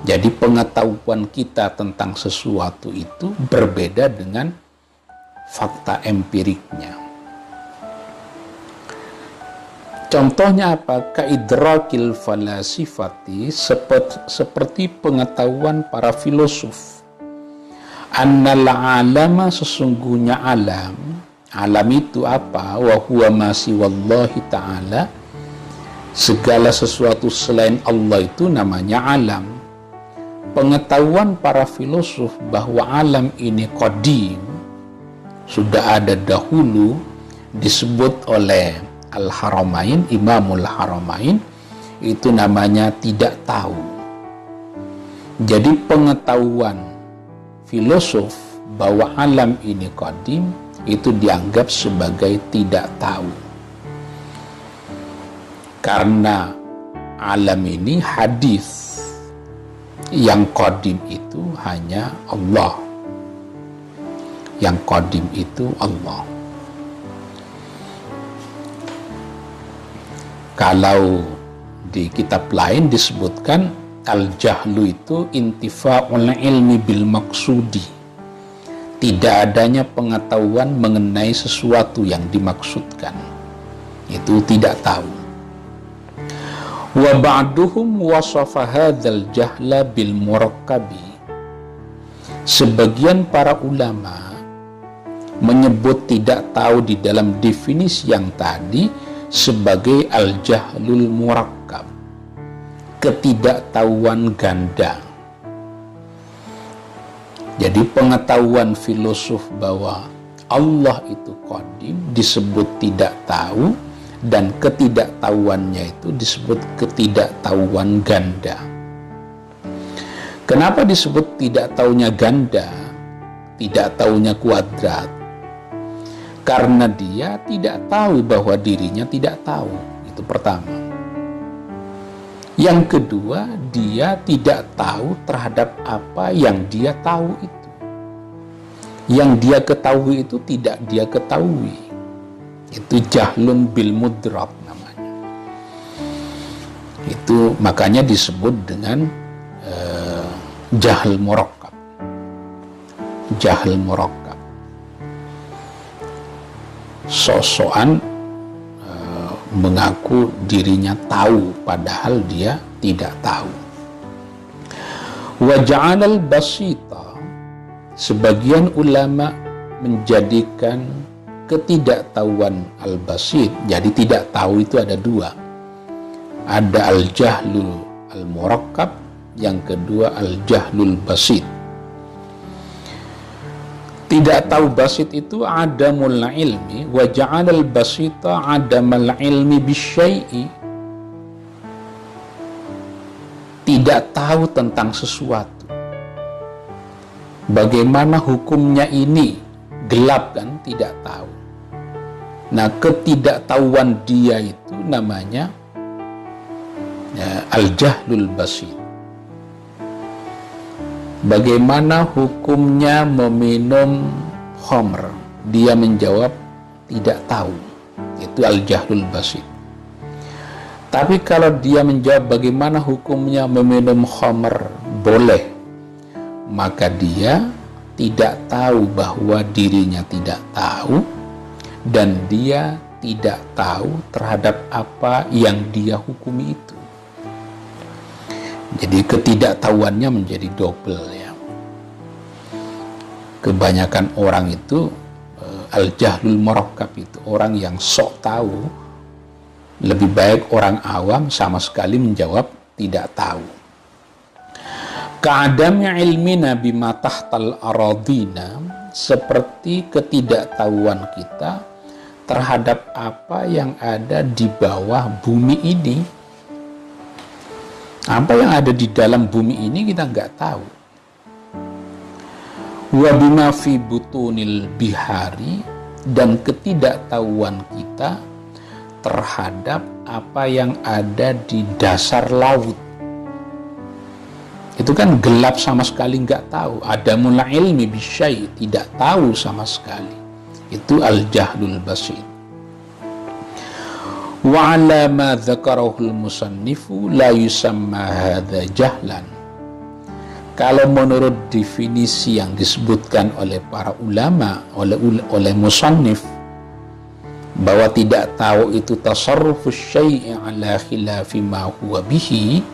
Jadi pengetahuan kita tentang sesuatu itu berbeda dengan fakta empiriknya. Contohnya apa? Kaidrakil falasifati, seperti pengetahuan para filosof. Annal alama, sesungguhnya alam. Alam itu apa? Wa huwa ma siwallahi ta'ala, segala sesuatu selain Allah itu namanya alam. Pengetahuan para filosof bahwa alam ini qadim, sudah ada dahulu, disebut oleh Al-Haramain, Imamul Haramain, itu namanya tidak tahu. Jadi pengetahuan filosof bahwa alam ini qadim itu dianggap sebagai tidak tahu. Karena alam ini hadis, yang qadim itu hanya Allah. Yang qadim itu Allah. Kalau di kitab lain disebutkan al-jahlu itu intifa'ul ilmi bil maksudi, tidak adanya pengetahuan mengenai sesuatu yang dimaksudkan, itu tidak tahu. Wa ba'duhum wasafa hadzal jahla bil murakkabi, sebagian para ulama menyebut tidak tahu di dalam definisi yang tadi sebagai al-jahlul murakkab, ketidaktahuan ganda. Jadi pengetahuan filosof bahwa Allah itu qadim disebut tidak tahu, dan ketidaktahuannya itu disebut ketidaktahuan ganda. Kenapa disebut tidak tahunya ganda, tidak tahunya kuadrat? Karena dia tidak tahu bahwa dirinya tidak tahu. Itu pertama. Yang kedua, dia tidak tahu terhadap apa yang dia tahu itu. Yang dia ketahui itu tidak dia ketahui. Itu jahlun bil mudrak namanya. Itu makanya disebut dengan jahl murakkab. Jahl murakkab. Sok-sokan mengaku dirinya tahu padahal dia tidak tahu. Wa ja'alal basita, sebagian ulama menjadikan ketidaktahuan al-basit, jadi tidak tahu itu ada dua. Ada al-jahlul al-murakkab, yang kedua al-jahlul basit. Tidak tahu basit itu adamul ilmi, wa ja'alal basita adamal ilmi bisyai'i, tidak tahu tentang sesuatu. Bagaimana hukumnya ini? Gelap kan, tidak tahu. Nah, ketidaktahuan dia itu namanya al-jahlul basit. Bagaimana hukumnya meminum khamr? Dia menjawab tidak tahu. Itu al-jahlul basit. Tapi kalau dia menjawab bagaimana hukumnya meminum khamr? Boleh. Maka dia tidak tahu bahwa dirinya tidak tahu, dan dia tidak tahu terhadap apa yang dia hukumi itu. Jadi ketidaktahuannya menjadi double ya. Kebanyakan orang itu al-jahlul murakkab itu orang yang sok tahu. Lebih baik orang awam sama sekali menjawab tidak tahu. Ka'adami ilmina bima tahtal aradina, seperti ketidaktahuan kita terhadap apa yang ada di bawah bumi ini. Apa yang ada di dalam bumi ini kita nggak tahu. Wa bima fi butunil bihari, dan ketidaktahuan kita terhadap apa yang ada di dasar laut. Itu kan gelap, sama sekali nggak tahu. Adamul ilmi bisyai, tidak tahu sama sekali. Itu al-jahlul basit. Wa ala ma dzakarahul musannifu la yusamma hadza jahlan. Kalau menurut definisi yang disebutkan oleh para ulama, oleh musannif, bahwa tidak tahu itu tasarrufus syai'i ala khilafi ma huwa bihi,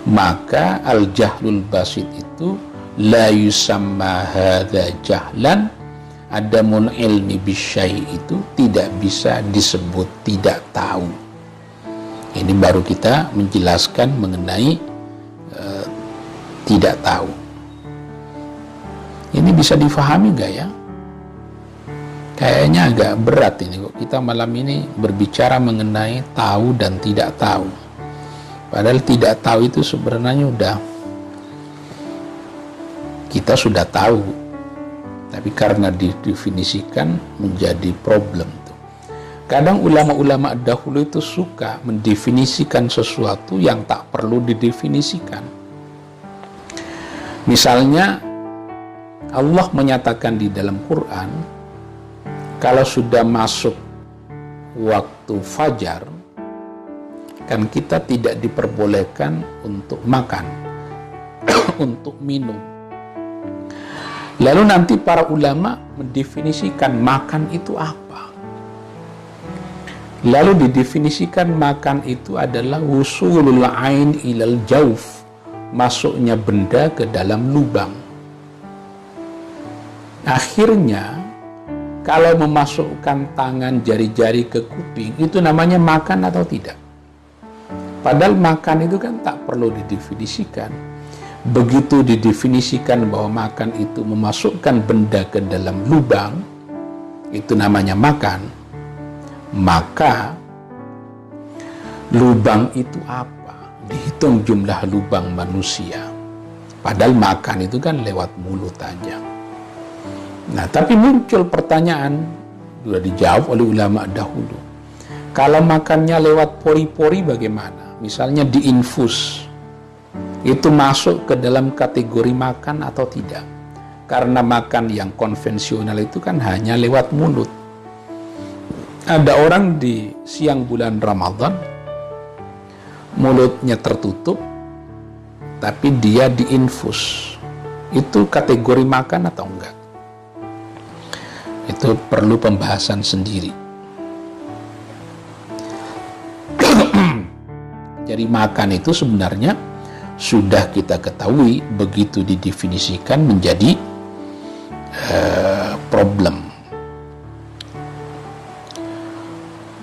maka al-jahlul basit itu la yusamma hadza jahlan, adamul ilmi bisyai itu tidak bisa disebut tidak tahu. Ini baru kita menjelaskan mengenai tidak tahu. Ini bisa difahami gak ya? Kayaknya agak berat ini kok kita malam ini berbicara mengenai tahu dan tidak tahu. Padahal tidak tahu itu sebenarnya kita sudah tahu, tapi karena didefinisikan menjadi problem tuh. Kadang ulama-ulama dahulu itu suka mendefinisikan sesuatu yang tak perlu didefinisikan. Misalnya Allah menyatakan di dalam Quran, kalau sudah masuk waktu fajar, kan kita tidak diperbolehkan untuk makan, untuk minum. Lalu nanti para ulama mendefinisikan makan itu apa. Lalu didefinisikan makan itu adalah wusulul ain ilal jauf, masuknya benda ke dalam lubang. Akhirnya kalau memasukkan tangan jari-jari ke kuping, itu namanya makan atau tidak? Padahal makan itu kan tak perlu didefinisikan. Begitu didefinisikan bahwa makan itu memasukkan benda ke dalam lubang, itu namanya makan. Maka lubang itu apa? Dihitung jumlah lubang manusia. Padahal makan itu kan lewat mulut aja. Nah, tapi muncul pertanyaan, sudah dijawab oleh ulama dahulu. Kalau makannya lewat pori-pori bagaimana? Misalnya diinfus, itu masuk ke dalam kategori makan atau tidak? Karena makan yang konvensional itu kan hanya lewat mulut. Ada orang di siang bulan Ramadan, mulutnya tertutup, tapi dia diinfus. Itu kategori makan atau enggak? Itu perlu pembahasan sendiri. Jadi makan itu sebenarnya sudah kita ketahui, begitu didefinisikan menjadi problem.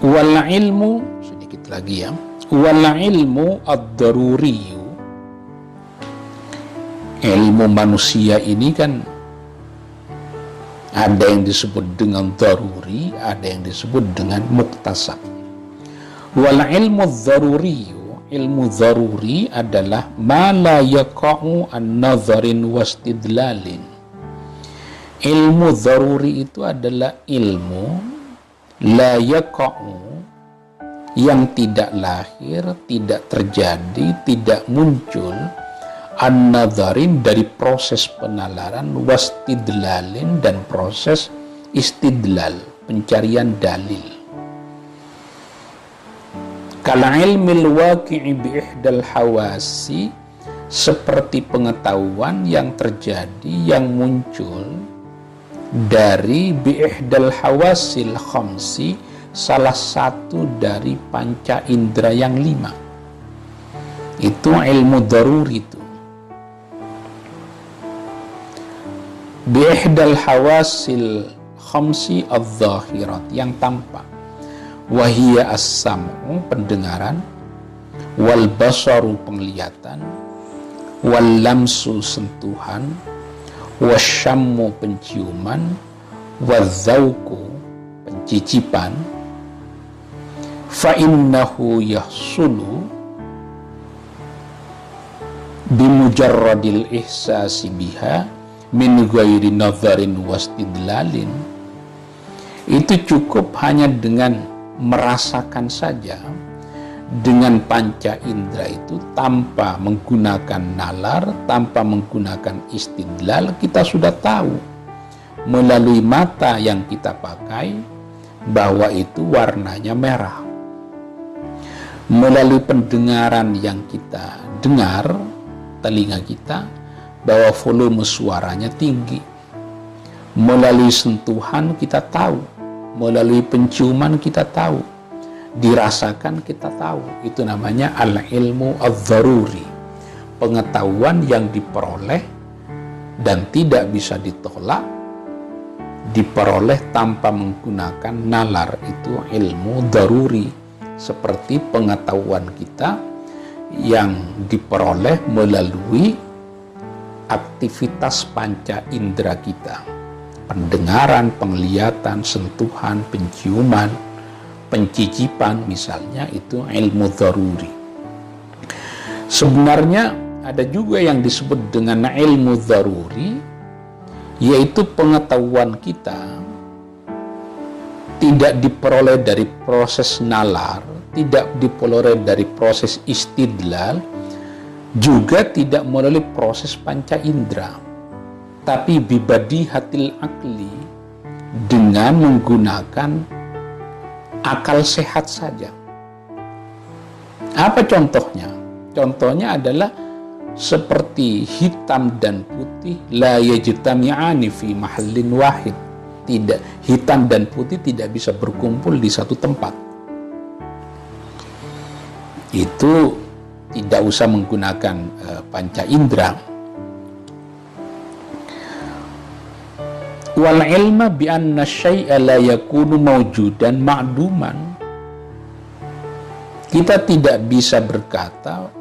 Wal ilmu, sedikit lagi ya. Wal ilmu ad-daruriyu, ilmu manusia ini kan ada yang disebut dengan daruri, ada yang disebut dengan muktasab. Wal ilmu ad-daruriyu, ilmu daruri adalah ma la yaqa'u an-nazarin wastidlalin. Ilmu daruri itu adalah ilmu la yaqa'u, yang tidak lahir, tidak terjadi, tidak muncul, an-nadharin, dari proses penalaran, wastidlalin, dan proses istidlal, pencarian dalil. Kala ilmil waqi'i bi ihdal hawasi, seperti pengetahuan yang terjadi, yang muncul dari bi ihdal hawasil khamsi, salah satu dari panca indera yang 5. Itu ilmu daruri itu. Bi'ihdal hawasil khamsi adz-zahirat, yang tampak. Wahiyya as-sam'u, pendengaran, wal basaru, penglihatan, wal lamsu, sentuhan, wasyammu, penciuman, wadzauku, pencicipan. Fa innahu yahsulu, bimujarradil ihsasi biha min ghairi nadharin wastidlalin. Itu cukup hanya dengan merasakan saja dengan panca indera itu tanpa menggunakan nalar, tanpa menggunakan istidlal. Kita sudah tahu melalui mata yang kita pakai bahwa itu warnanya merah. Melalui pendengaran yang kita dengar, telinga kita, bahwa volume suaranya tinggi. Melalui sentuhan kita tahu, melalui penciuman kita tahu, dirasakan kita tahu. Itu namanya al-ilmu adz-dzaruri, pengetahuan yang diperoleh dan tidak bisa ditolak, diperoleh tanpa menggunakan nalar. Itu ilmu daruri, seperti pengetahuan kita yang diperoleh melalui aktivitas panca indera kita, pendengaran, penglihatan, sentuhan, penciuman, pencicipan misalnya. Itu ilmu daruri. Sebenarnya ada juga yang disebut dengan ilmu daruri, yaitu pengetahuan kita tidak diperoleh dari proses nalar, tidak diperoleh dari proses istidlal, juga tidak melalui proses panca indera, tapi bibadihatil akli, dengan menggunakan akal sehat saja. Apa contohnya? Contohnya adalah seperti hitam dan putih, la yajtami'ani fi mahallin wahid. Tidak, hitam dan putih tidak bisa berkumpul di satu tempat. Itu tidak usah menggunakan panca indera. Wal ilma bi anna syai'a la yakunu mawjudan ma'duman. Kita tidak bisa berkata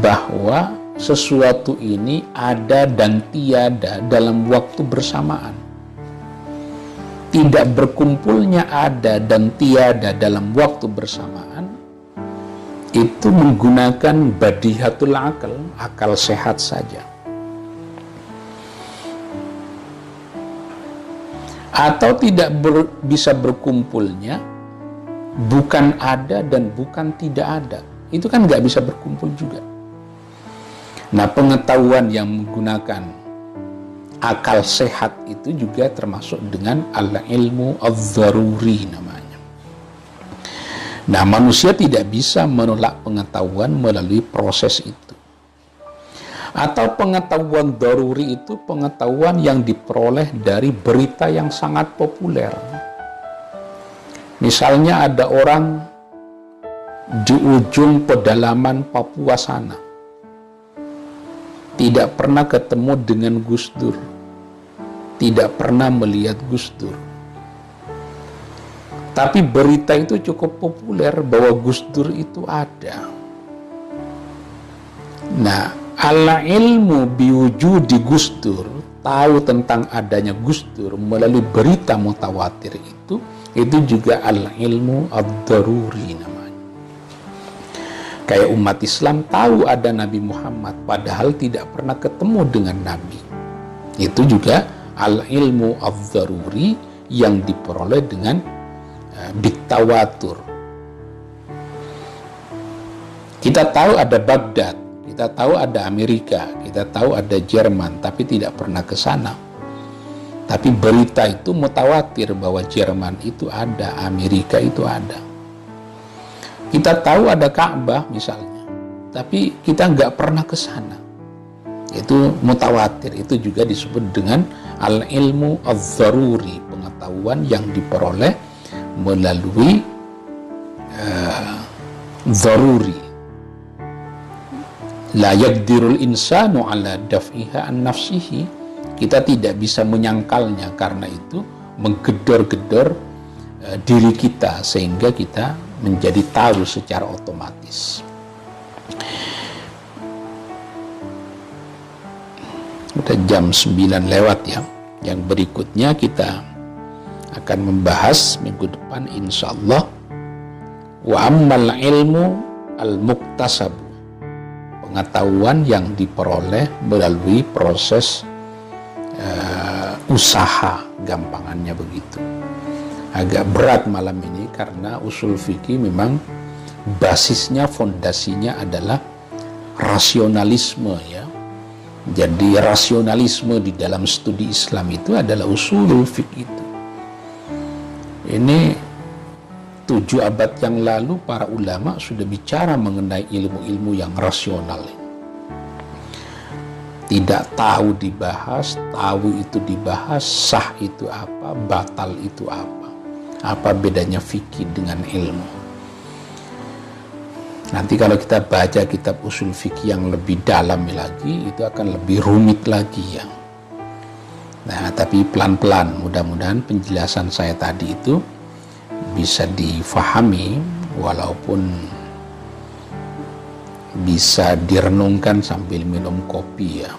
bahwa sesuatu ini ada dan tiada dalam waktu bersamaan. Tidak berkumpulnya ada dan tiada dalam waktu bersamaan itu menggunakan badihatul akal, akal sehat saja. Atau tidak bisa berkumpulnya bukan ada dan bukan tidak ada. Itu kan nggak bisa berkumpul juga. Nah, pengetahuan yang menggunakan akal sehat itu juga termasuk dengan al-ilmu adz-dzaruri namanya. Nah, manusia tidak bisa menolak pengetahuan melalui proses itu. Atau pengetahuan daruri itu pengetahuan yang diperoleh dari berita yang sangat populer. Misalnya ada orang di ujung pedalaman Papua sana, tidak pernah ketemu dengan Gus Dur, tidak pernah melihat Gus Dur, tapi berita itu cukup populer bahwa Gus Dur itu ada. Nah, ala ilmu biwujudi Gus Dur, tahu tentang adanya Gus Dur melalui berita mutawatir itu juga al ilmu ad-daruri namanya. Kayak umat Islam tahu ada Nabi Muhammad padahal tidak pernah ketemu dengan Nabi. Itu juga al-ilmu adz-dzaruri yang diperoleh dengan bitawatur. Kita tahu ada Baghdad, kita tahu ada Amerika, kita tahu ada Jerman, tapi tidak pernah ke sana. Tapi berita itu mutawatir bahwa Jerman itu ada, Amerika itu ada. Kita tahu ada Ka'bah misalnya, tapi kita nggak pernah ke sana. Itu mutawatir, itu juga disebut dengan al-ilmu adz-dzaruri, pengetahuan yang diperoleh melalui dzaruri. La yaqdirul insanu ala daf'iha an nafsihi. Kita tidak bisa menyangkalnya, karena itu menggedor-gedor diri kita sehingga kita menjadi tahu secara otomatis. Udah jam 9 lewat ya. Yang berikutnya kita akan membahas minggu depan insyaallah wa ammal ilmu al-muktasab, pengetahuan yang diperoleh melalui proses usaha, gampangannya begitu. Agak berat malam ini karena usul fikih memang basisnya, fondasinya adalah rasionalisme ya. Jadi rasionalisme di dalam studi Islam itu adalah usulul fikih itu. Ini 7 abad yang lalu para ulama sudah bicara mengenai ilmu-ilmu yang rasional. Tidak tahu dibahas, tahu itu dibahas, sah itu apa, batal itu apa. Apa bedanya fikih dengan ilmu? Nanti kalau kita baca kitab usul fikih yang lebih dalam lagi, itu akan lebih rumit lagi ya. Nah, tapi pelan-pelan, mudah-mudahan penjelasan saya tadi itu bisa difahami, walaupun bisa direnungkan sambil minum kopi ya,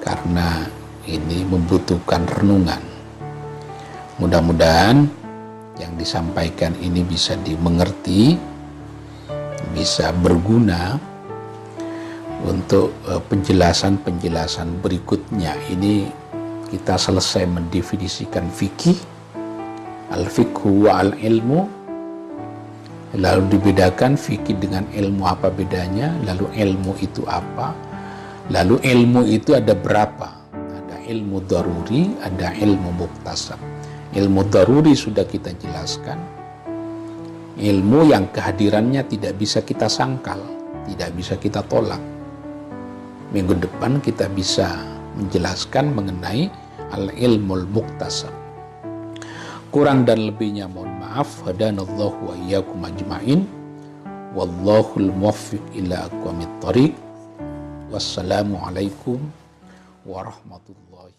karena ini membutuhkan renungan. Mudah-mudahan yang disampaikan ini bisa dimengerti, bisa berguna untuk penjelasan-penjelasan berikutnya. Ini kita selesai mendefinisikan fikih, al-fiqhu wa al-ilmu. Lalu dibedakan fikih dengan ilmu apa bedanya, lalu ilmu itu apa, lalu ilmu itu ada berapa, ada ilmu daruri, ada ilmu muktasab. Ilmu daruri sudah kita jelaskan, ilmu yang kehadirannya tidak bisa kita sangkal, tidak bisa kita tolak. Minggu depan kita bisa menjelaskan mengenai al-ilmul muktasab. Kurang dan lebihnya mohon maaf. Hadanallahu wa iyyakum ajma'in. Wallahul muwaffiq ila aqwamit thoriq. Wassalamualaikum warahmatullahi